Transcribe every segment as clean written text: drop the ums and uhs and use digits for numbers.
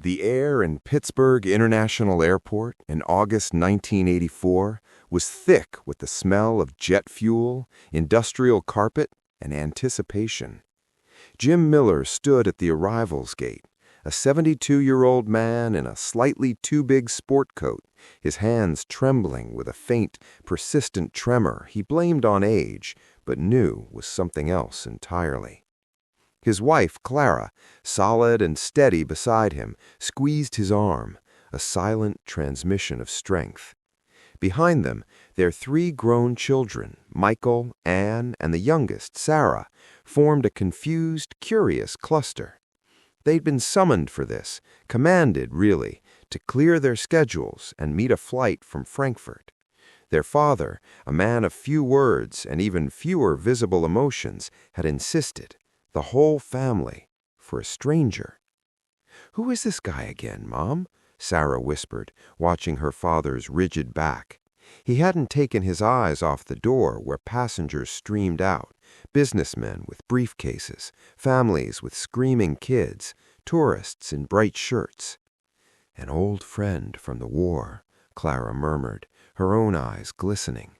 The air in Pittsburgh International Airport in August 1984 was thick with the smell of jet fuel, industrial carpet, and anticipation. Jim Miller stood at the arrivals gate, a 72-year-old man in a slightly too big sport coat, his hands trembling with a faint, persistent tremor he blamed on age, but knew was something else entirely. His wife, Clara, solid and steady beside him, squeezed his arm, a silent transmission of strength. Behind them, their three grown children, Michael, Anne, and the youngest, Sarah, formed a confused, curious cluster. They'd been summoned for this, commanded, really, to clear their schedules and meet a flight from Frankfurt. Their father, a man of few words and even fewer visible emotions, had insisted. The whole family, for a stranger. "Who is this guy again, Mom?" Sarah whispered, watching her father's rigid back. He hadn't taken his eyes off the door where passengers streamed out, businessmen with briefcases, families with screaming kids, tourists in bright shirts. "An old friend from the war," Clara murmured, her own eyes glistening.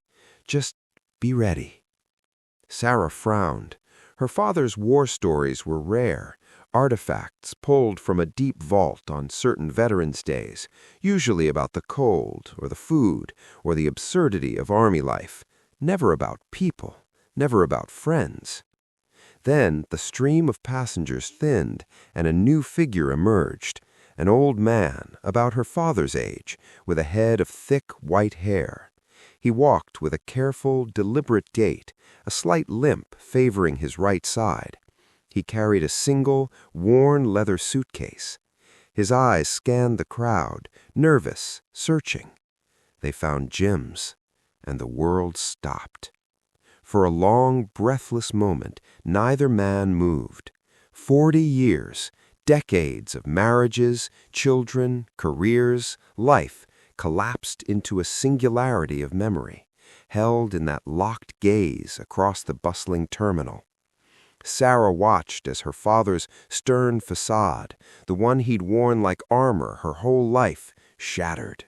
"Just be ready." Sarah frowned. Her father's war stories were rare, artifacts pulled from a deep vault on certain Veterans' Days, usually about the cold or the food or the absurdity of army life, never about people, never about friends. Then the stream of passengers thinned and a new figure emerged, an old man about her father's age, with a head of thick white hair. He walked with a careful, deliberate gait, a slight limp favoring his right side. He carried a single, worn leather suitcase. His eyes scanned the crowd, nervous, searching. They found Jim's, and the world stopped. For a long, breathless moment, neither man moved. 40 years, decades of marriages, children, careers, life, collapsed into a singularity of memory, held in that locked gaze across the bustling terminal. Sarah watched as her father's stern facade, the one he'd worn like armor her whole life, shattered.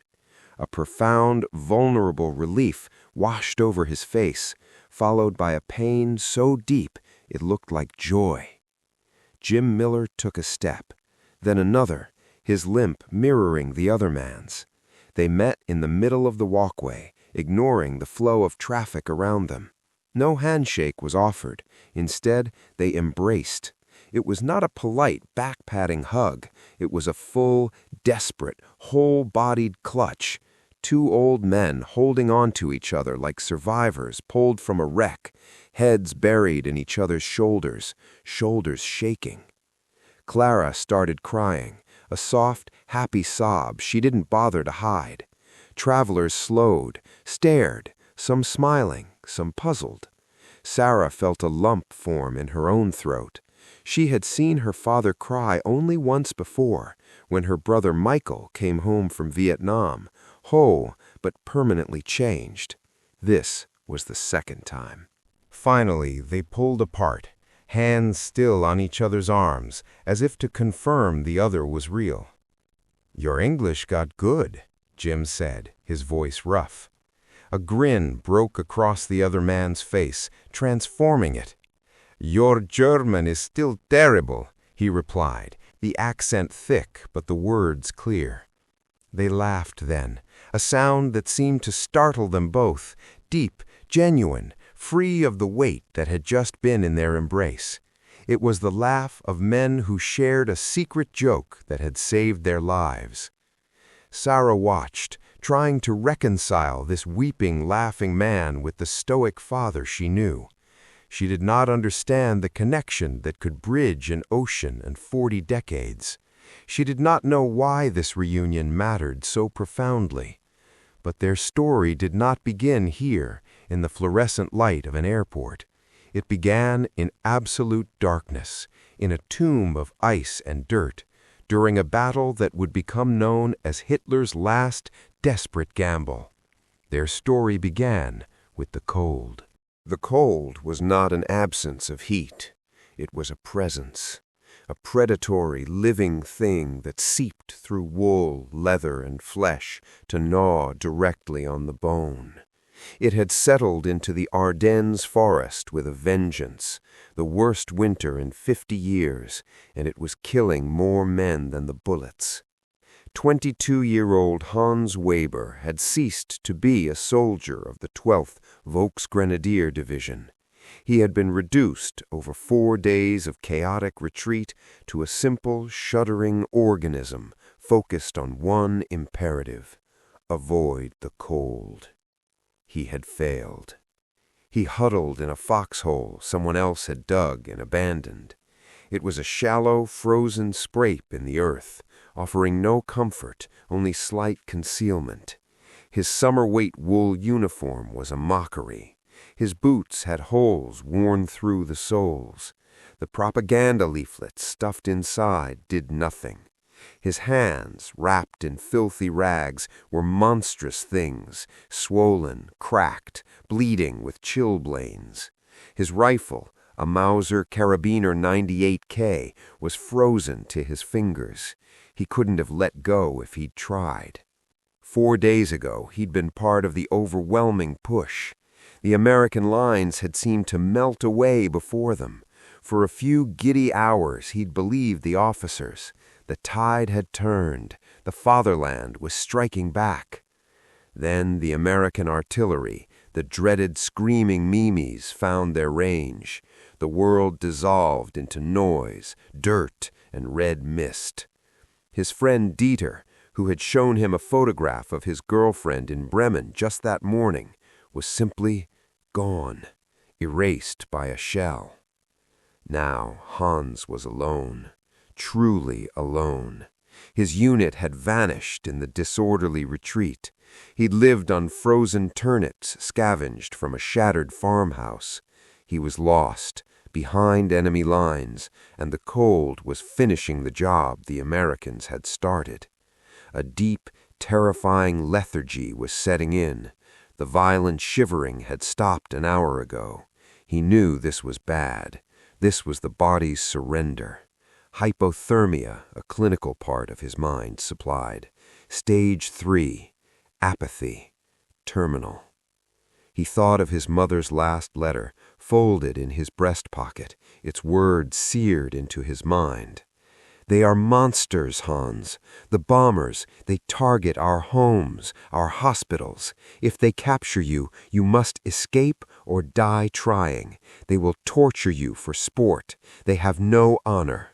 A profound, vulnerable relief washed over his face, followed by a pain so deep it looked like joy. Jim Miller took a step, then another, his limp mirroring the other man's. They met in the middle of the walkway, ignoring the flow of traffic around them. No handshake was offered. Instead, they embraced. It was not a polite, back-patting hug. It was a full, desperate, whole-bodied clutch. Two old men holding on to each other like survivors pulled from a wreck, heads buried in each other's shoulders, shoulders shaking. Clara started crying, a soft, happy sob she didn't bother to hide. Travelers slowed, stared, some smiling, some puzzled. Sarah felt a lump form in her own throat. She had seen her father cry only once before, when her brother Michael came home from Vietnam, whole but permanently changed. This was the second time. Finally, they pulled apart, hands still on each other's arms, as if to confirm the other was real. "Your English got good," Jim said, his voice rough. A grin broke across the other man's face, transforming it. "Your German is still terrible," he replied, the accent thick but the words clear. They laughed then, a sound that seemed to startle them both, deep, genuine, free of the weight that had just been in their embrace. It was the laugh of men who shared a secret joke that had saved their lives. Sarah watched, trying to reconcile this weeping, laughing man with the stoic father she knew. She did not understand the connection that could bridge an ocean and 40 decades. She did not know why this reunion mattered so profoundly. But their story did not begin here, in the fluorescent light of an airport. It began in absolute darkness, in a tomb of ice and dirt, during a battle that would become known as Hitler's last desperate gamble. Their story began with the cold. The cold was not an absence of heat. It was a presence. a predatory, living thing that seeped through wool, leather, and flesh to gnaw directly on the bone. It had settled into the Ardennes forest with a vengeance, the worst winter in 50 years, and it was killing more men than the bullets. 22-year-old Hans Weber had ceased to be a soldier of the 12th Volksgrenadier Division. He had been reduced over 4 days of chaotic retreat to a simple, shuddering organism focused on one imperative: avoid the cold. He had failed. He huddled in a foxhole someone else had dug and abandoned. It was a shallow, frozen scrape in the earth, offering no comfort, only slight concealment. His summer-weight wool uniform was a mockery. His boots had holes worn through the soles. The propaganda leaflets stuffed inside did nothing. His hands, wrapped in filthy rags, were monstrous things, swollen, cracked, bleeding with chilblains. His rifle, a Mauser Karabiner 98K, was frozen to his fingers. He couldn't have let go if he'd tried. 4 days ago, he'd been part of the overwhelming push. The American lines had seemed to melt away before them. For a few giddy hours, he'd believed the officers. The tide had turned. The fatherland was striking back. Then the American artillery, the dreaded screaming Mimis, found their range. The world dissolved into noise, dirt, and red mist. His friend Dieter, who had shown him a photograph of his girlfriend in Bremen just that morning, was simply gone, erased by a shell. Now Hans was alone, truly alone. His unit had vanished in the disorderly retreat. He'd lived on frozen turnips scavenged from a shattered farmhouse. He was lost, behind enemy lines, and the cold was finishing the job the Americans had started. A deep, terrifying lethargy was setting in. The violent shivering had stopped an hour ago. He knew this was bad. This was the body's surrender. Hypothermia, a clinical part of his mind, supplied. Stage 3, apathy, terminal. He thought of his mother's last letter, folded in his breast pocket, its words seared into his mind. They are monsters, Hans. The bombers, they target our homes, our hospitals. If they capture you, you must escape or die trying. They will torture you for sport. They have no honor.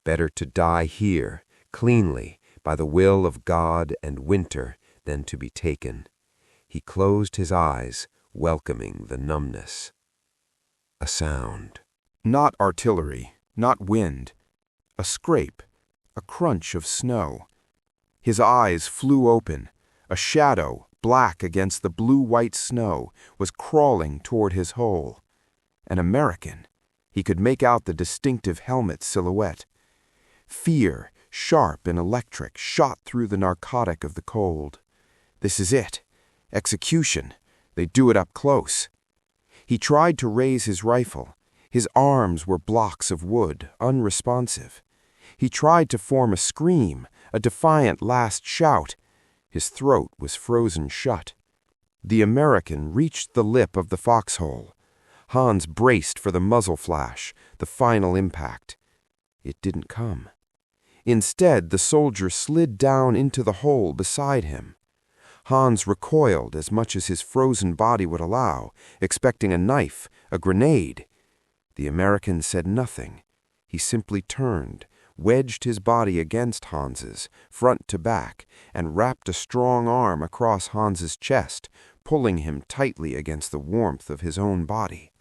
Better to die here, cleanly, by the will of God and winter, than to be taken. He closed his eyes, welcoming the numbness. A sound. Not artillery, not wind. A scrape, a crunch of snow. His eyes flew open. A shadow, black against the blue-white snow, was crawling toward his hole. An American. He could make out the distinctive helmet silhouette. Fear, sharp and electric, shot through the narcotic of the cold. This is it. Execution. They do it up close. He tried to raise his rifle. His arms were blocks of wood, unresponsive. He tried to form a scream, a defiant last shout. His throat was frozen shut. The American reached the lip of the foxhole. Hans braced for the muzzle flash, the final impact. It didn't come. Instead, the soldier slid down into the hole beside him. Hans recoiled as much as his frozen body would allow, expecting a knife, a grenade. The American said nothing. He simply turned, wedged his body against Hans's, front to back, and wrapped a strong arm across Hans's chest, pulling him tightly against the warmth of his own body.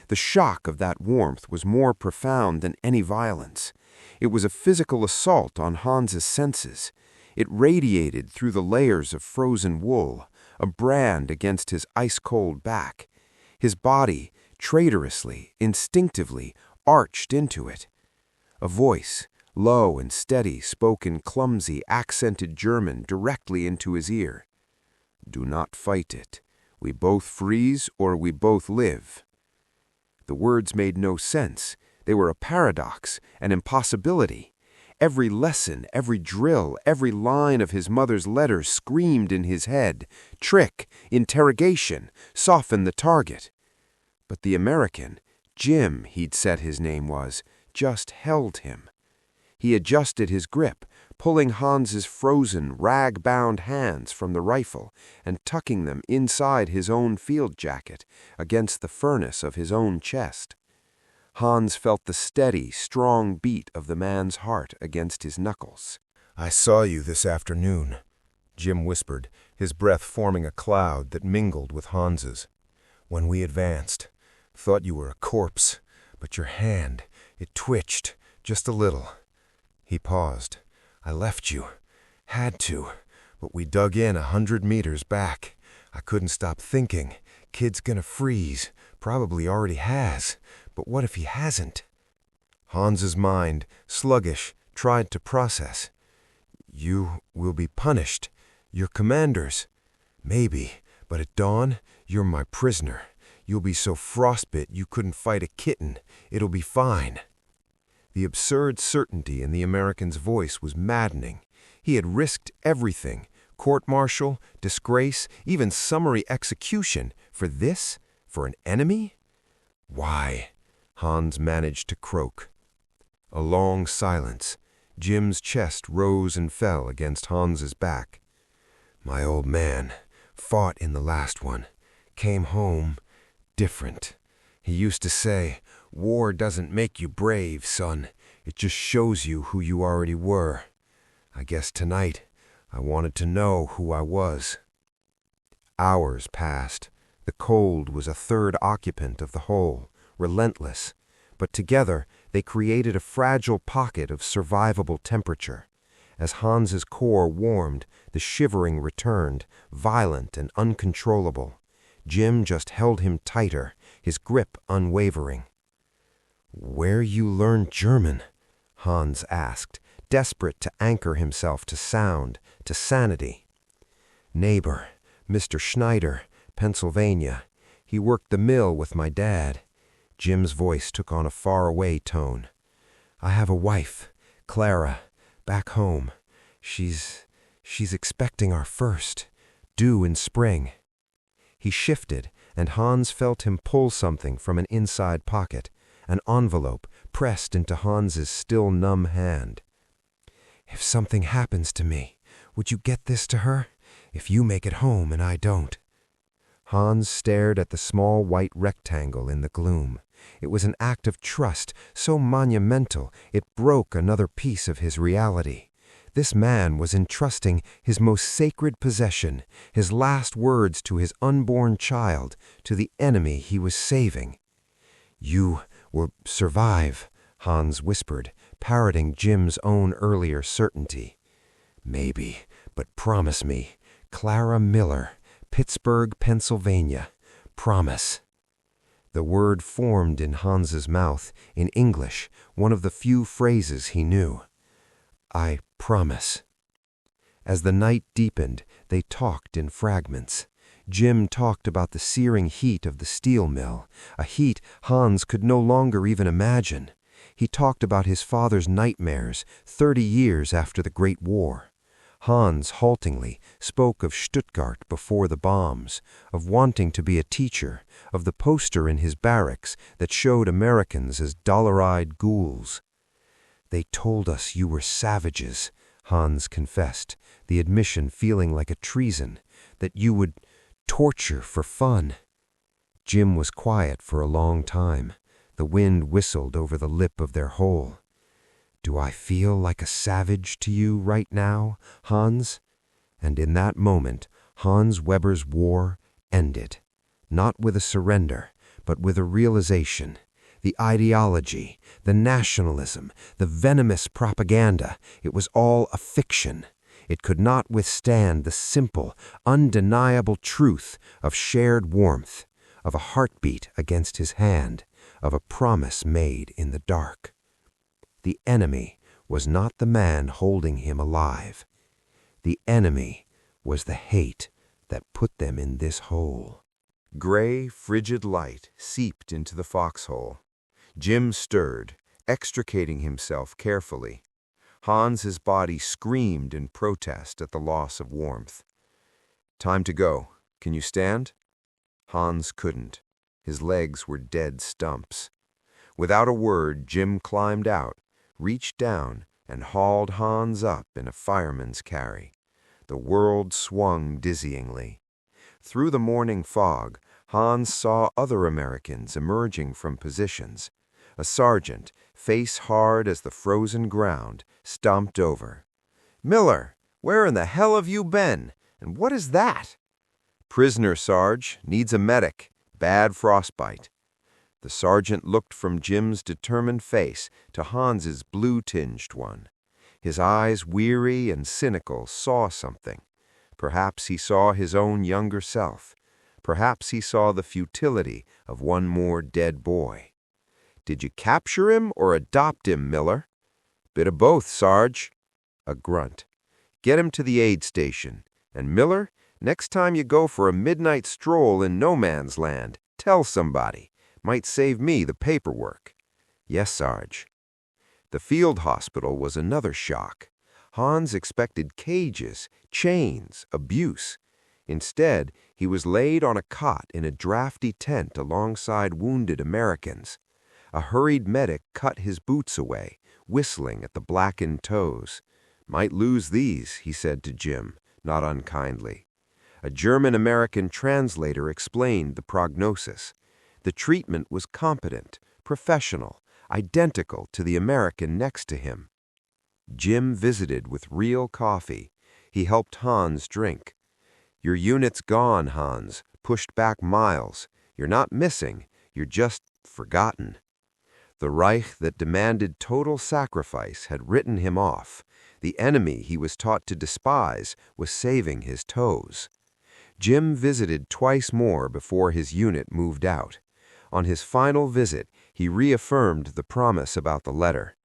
The shock of that warmth was more profound than any violence. It was a physical assault on Hans's senses. It radiated through the layers of frozen wool, a brand against his ice-cold back. His body, traitorously, instinctively, arched into it. A voice, low and steady, spoke in clumsy, accented German directly into his ear. "Do not fight it. We both freeze or we both live." The words made no sense. They were a paradox, an impossibility. Every lesson, every drill, every line of his mother's letters screamed in his head. Trick, interrogation, soften the target. But the American, Jim, he'd said his name was, just held him. He adjusted his grip, pulling Hans's frozen, rag-bound hands from the rifle and tucking them inside his own field jacket against the furnace of his own chest. Hans felt the steady, strong beat of the man's heart against his knuckles. "I saw you this afternoon," Jim whispered, his breath forming a cloud that mingled with Hans's. "When we advanced, thought you were a corpse, but your hand, it twitched, just a little." He paused. "I left you. Had to. But we dug in 100 meters back. I couldn't stop thinking. Kid's gonna freeze. Probably already has. But what if he hasn't?" Hans's mind, sluggish, tried to process. "You will be punished. Your commanders." "Maybe, but at dawn, you're my prisoner. You'll be so frostbit you couldn't fight a kitten. It'll be fine." The absurd certainty in the American's voice was maddening. He had risked everything, court-martial, disgrace, even summary execution, for this? For an enemy? "Why?" Hans managed to croak. A long silence. Jim's chest rose and fell against Hans's back. "My old man fought in the last one. Came home different. He used to say, 'War doesn't make you brave, son. It just shows you who you already were.' I guess tonight I wanted to know who I was." Hours passed. The cold was a third occupant of the hole, relentless, but together they created a fragile pocket of survivable temperature. As Hans's core warmed, the shivering returned, violent and uncontrollable. Jim just held him tighter, his grip unwavering. "Where you learn German?" Hans asked, desperate to anchor himself to sound, to sanity. "Neighbor, Mr. Schneider, Pennsylvania. He worked the mill with my dad." Jim's voice took on a faraway tone. "I have a wife, Clara, back home. She's expecting our first, due in spring." He shifted, and Hans felt him pull something from an inside pocket, an envelope pressed into Hans's still numb hand. "If something happens to me, would you get this to her? If you make it home and I don't." Hans stared at the small white rectangle in the gloom. It was an act of trust so monumental it broke another piece of his reality. This man was entrusting his most sacred possession, his last words to his unborn child, to the enemy he was saving. "You will survive," Hans whispered, parroting Jim's own earlier certainty. "Maybe, but promise me. Clara Miller, Pittsburgh, Pennsylvania. Promise." The word formed in Hans's mouth, in English, one of the few phrases he knew. "I promise." As the night deepened, they talked in fragments. Jim talked about the searing heat of the steel mill, a heat Hans could no longer even imagine. He talked about his father's nightmares 30 years after the Great War. Hans, haltingly, spoke of Stuttgart before the bombs, of wanting to be a teacher, of the poster in his barracks that showed Americans as dollar-eyed ghouls. "They told us you were savages," Hans confessed, the admission feeling like a treason, "that you would torture for fun." Jim was quiet for a long time. The wind whistled over the lip of their hole. "Do I feel like a savage to you right now, Hans?" And in that moment, Hans Weber's war ended. Not with a surrender, but with a realization. The ideology, the nationalism, the venomous propaganda, it was all a fiction. It could not withstand the simple, undeniable truth of shared warmth, of a heartbeat against his hand, of a promise made in the dark. The enemy was not the man holding him alive. The enemy was the hate that put them in this hole. Gray, frigid light seeped into the foxhole. Jim stirred, extricating himself carefully. Hans's body screamed in protest at the loss of warmth. "Time to go. Can you stand?" Hans couldn't. His legs were dead stumps. Without a word, Jim climbed out, reached down, and hauled Hans up in a fireman's carry. The world swung dizzyingly. Through the morning fog, Hans saw other Americans emerging from positions. A sergeant, face hard as the frozen ground, stomped over. "Miller, where in the hell have you been? And what is that?" "Prisoner, Sarge. Needs a medic. Bad frostbite." The sergeant looked from Jim's determined face to Hans's blue-tinged one. His eyes, weary and cynical, saw something. Perhaps he saw his own younger self. Perhaps he saw the futility of one more dead boy. "Did you capture him or adopt him, Miller?" "Bit of both, Sarge." A grunt. "Get him to the aid station. And Miller, next time you go for a midnight stroll in no man's land, tell somebody. Might save me the paperwork." "Yes, Sarge." The field hospital was another shock. Hans expected cages, chains, abuse. Instead, he was laid on a cot in a drafty tent alongside wounded Americans. A hurried medic cut his boots away, whistling at the blackened toes. "Might lose these," he said to Jim, not unkindly. A German-American translator explained the prognosis. The treatment was competent, professional, identical to the American next to him. Jim visited with real coffee. He helped Hans drink. "Your unit's gone, Hans. Pushed back miles. You're not missing. You're just forgotten." The Reich that demanded total sacrifice had written him off. The enemy he was taught to despise was saving his toes. Jim visited twice more before his unit moved out. On his final visit, he reaffirmed the promise about the letter.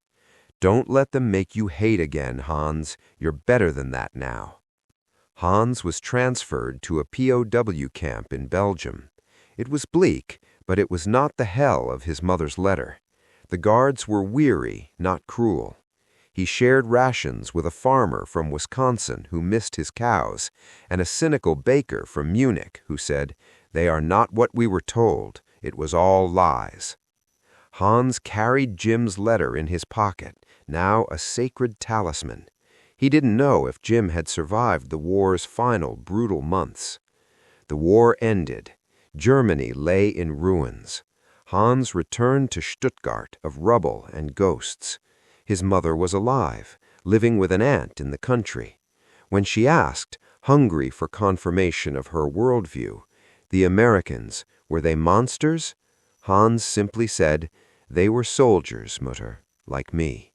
"Don't let them make you hate again, Hans. You're better than that now." Hans was transferred to a POW camp in Belgium. It was bleak, but it was not the hell of his mother's letter. The guards were weary, not cruel. He shared rations with a farmer from Wisconsin who missed his cows, and a cynical baker from Munich who said, "They are not what we were told. It was all lies." Hans carried Jim's letter in his pocket, now a sacred talisman. He didn't know if Jim had survived the war's final brutal months. The war ended. Germany lay in ruins. Hans returned to Stuttgart of rubble and ghosts. His mother was alive, living with an aunt in the country. When she asked, hungry for confirmation of her worldview, the Americans, were they monsters? Hans simply said, "They were soldiers, Mutter, like me."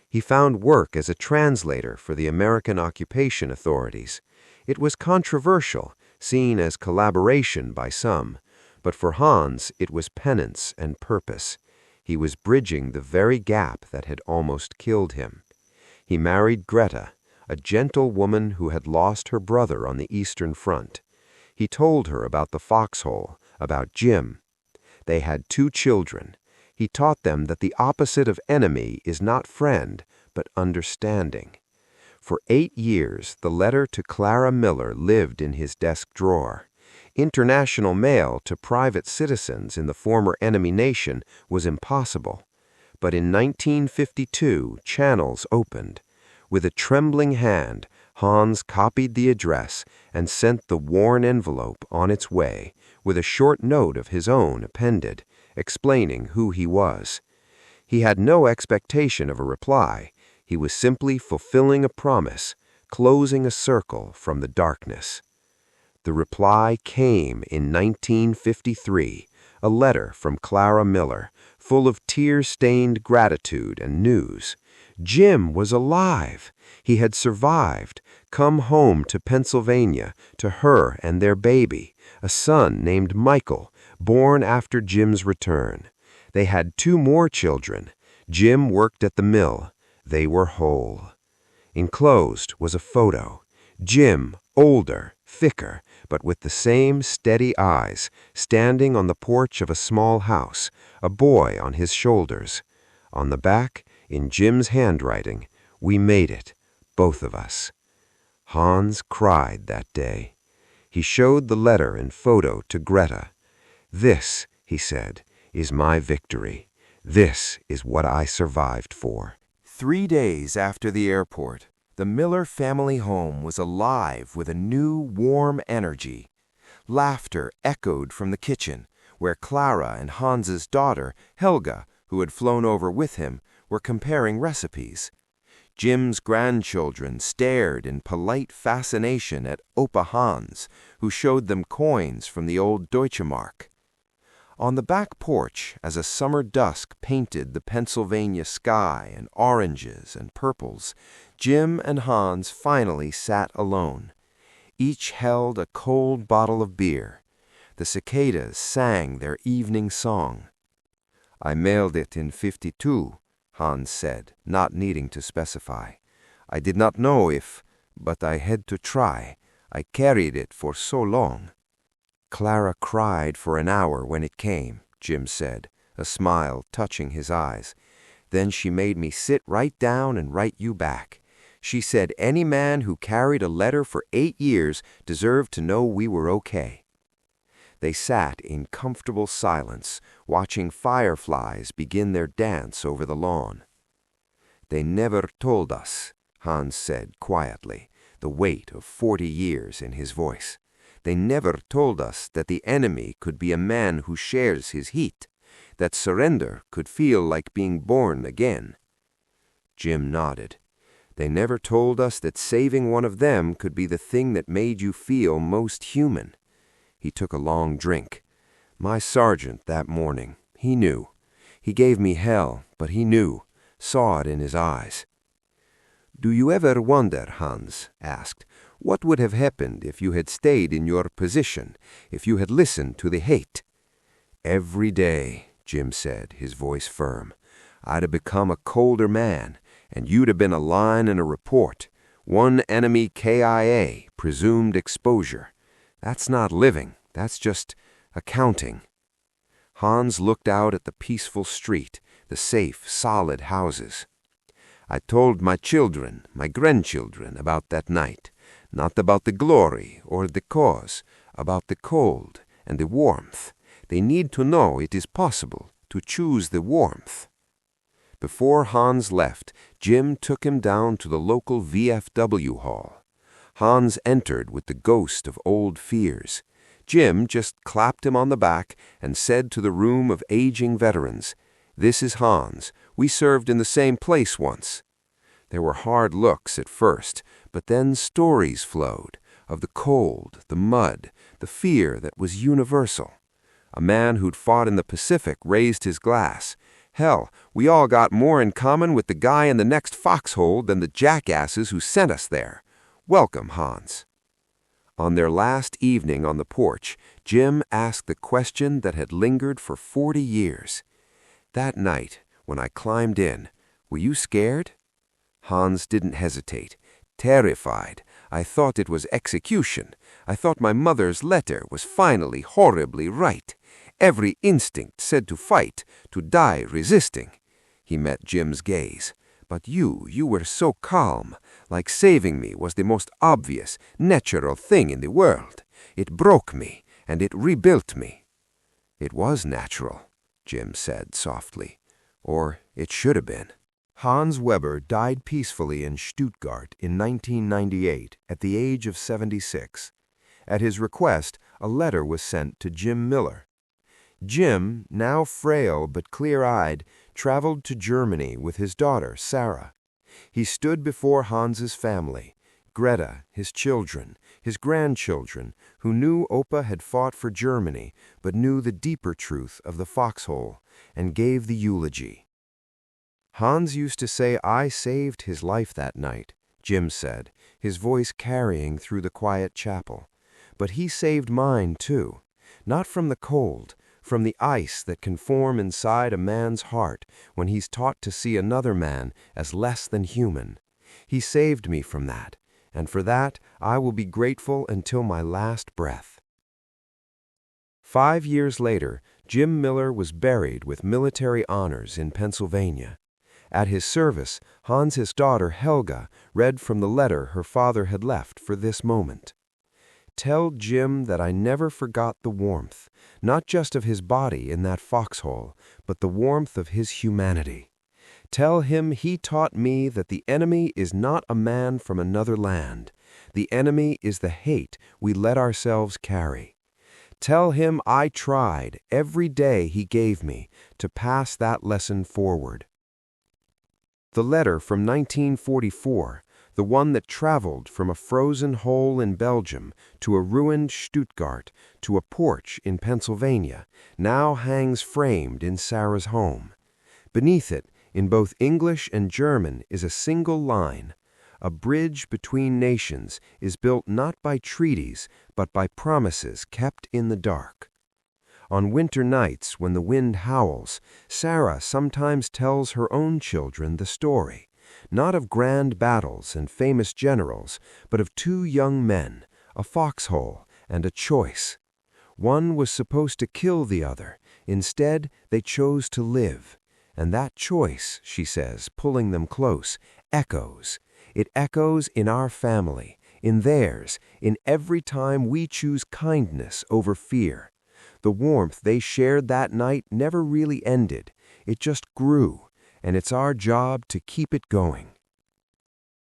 He found work as a translator for the American occupation authorities. It was controversial, seen as collaboration by some, but for Hans it was penance and purpose. He was bridging the very gap that had almost killed him. He married Greta, a gentle woman who had lost her brother on the Eastern Front. He told her about the foxhole, about Jim. They had 2 children. He taught them that the opposite of enemy is not friend, but understanding. For 8 years, the letter to Clara Miller lived in his desk drawer. International mail to private citizens in the former enemy nation was impossible. But in 1952, channels opened. With a trembling hand, Hans copied the address and sent the worn envelope on its way, with a short note of his own appended, explaining who he was. He had no expectation of a reply. He was simply fulfilling a promise, closing a circle from the darkness. The reply came in 1953, a letter from Clara Miller, full of tear-stained gratitude and news. Jim was alive. He had survived, come home to Pennsylvania, to her and their baby, a son named Michael, born after Jim's return. They had 2 more children. Jim worked at the mill. They were whole. Enclosed was a photo. Jim, older, thicker, but with the same steady eyes, standing on the porch of a small house, a boy on his shoulders. On the back, in Jim's handwriting, we made it, both of us. Hans cried that day. He showed the letter and photo to Greta. "This," he said, "is my victory. This is what I survived for." 3 days after the airport, the Miller family home was alive with a new, warm energy. Laughter echoed from the kitchen, where Clara and Hans's daughter, Helga, who had flown over with him, were comparing recipes. Jim's grandchildren stared in polite fascination at Opa Hans, who showed them coins from the old Deutsche Mark. On the back porch, as a summer dusk painted the Pennsylvania sky in oranges and purples, Jim and Hans finally sat alone. Each held a cold bottle of beer. The cicadas sang their evening song. "I mailed it in '52, Hans said, not needing to specify. "I did not know if, but I had to try. I carried it for so long." "Clara cried for an hour when it came," Jim said, a smile touching his eyes. "Then she made me sit right down and write you back. She said any man who carried a letter for 8 years deserved to know we were okay." They sat in comfortable silence, watching fireflies begin their dance over the lawn. "They never told us," Hans said quietly, the weight of 40 years in his voice. "They never told us that the enemy could be a man who shares his heat, that surrender could feel like being born again." Jim nodded. "They never told us that saving one of them could be the thing that made you feel most human." He took a long drink. "My sergeant that morning, he knew. He gave me hell, but he knew, saw it in his eyes." "Do you ever wonder," Hans asked, "what would have happened if you had stayed in your position, if you had listened to the hate?" "Every day," Jim said, his voice firm. "I'd have become a colder man, and you'd have been a line in a report. One enemy KIA, presumed exposure. That's not living, that's just accounting." Hans looked out at the peaceful street, the safe, solid houses. "I told my children, my grandchildren, about that night. Not about the glory or the cause, about the cold and the warmth. They need to know it is possible to choose the warmth." Before Hans left, Jim took him down to the local VFW hall. Hans entered with the ghost of old fears. Jim just clapped him on the back and said to the room of aging veterans, "This is Hans. We served in the same place once." There were hard looks at first, but then stories flowed of the cold, the mud, the fear that was universal. A man who'd fought in the Pacific raised his glass. "Hell, we all got more in common with the guy in the next foxhole than the jackasses who sent us there. Welcome, Hans." On their last evening on the porch, Jim asked the question that had lingered for 40 years. "That night, when I climbed in, were you scared?" Hans didn't hesitate. "Terrified. I thought it was execution. I thought my mother's letter was finally horribly right. Every instinct said to fight, to die resisting." He met Jim's gaze. "But you were so calm, like saving me was the most obvious, natural thing in the world. It broke me, and it rebuilt me." "It was natural," Jim said softly. "Or it should have been." Hans Weber died peacefully in Stuttgart in 1998 at the age of 76. At his request, a letter was sent to Jim Miller. Jim, now frail but clear-eyed, traveled to Germany with his daughter, Sarah. He stood before Hans's family, Greta, his children, his grandchildren, who knew Opa had fought for Germany but knew the deeper truth of the foxhole, and gave the eulogy. "Hans used to say I saved his life that night," Jim said, his voice carrying through the quiet chapel. "But he saved mine, too. Not from the cold, from the ice that can form inside a man's heart when he's taught to see another man as less than human. He saved me from that, and for that I will be grateful until my last breath." 5 years later, Jim Miller was buried with military honors in Pennsylvania. At his service, Hans's daughter Helga read from the letter her father had left for this moment. "Tell Jim that I never forgot the warmth, not just of his body in that foxhole, but the warmth of his humanity. Tell him he taught me that the enemy is not a man from another land. The enemy is the hate we let ourselves carry. Tell him I tried, every day he gave me, to pass that lesson forward." The letter from 1944, the one that traveled from a frozen hole in Belgium to a ruined Stuttgart to a porch in Pennsylvania, now hangs framed in Sarah's home. Beneath it, in both English and German, is a single line: "A bridge between nations is built not by treaties, but by promises kept in the dark." On winter nights when the wind howls, Sarah sometimes tells her own children the story, not of grand battles and famous generals, but of 2 young men, a foxhole and a choice. One was supposed to kill the other. Instead, they chose to live. And that choice, she says, pulling them close, echoes. It echoes in our family, in theirs, in every time we choose kindness over fear. The warmth they shared that night never really ended. It just grew, and it's our job to keep it going.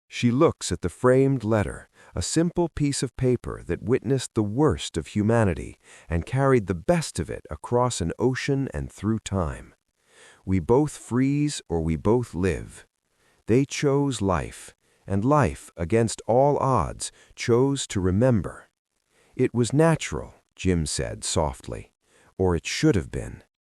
She looks at the framed letter, a simple piece of paper that witnessed the worst of humanity and carried the best of it across an ocean and through time. We both freeze or we both live. They chose life, and life, against all odds, chose to remember. It was natural, Jim said softly, or it should have been.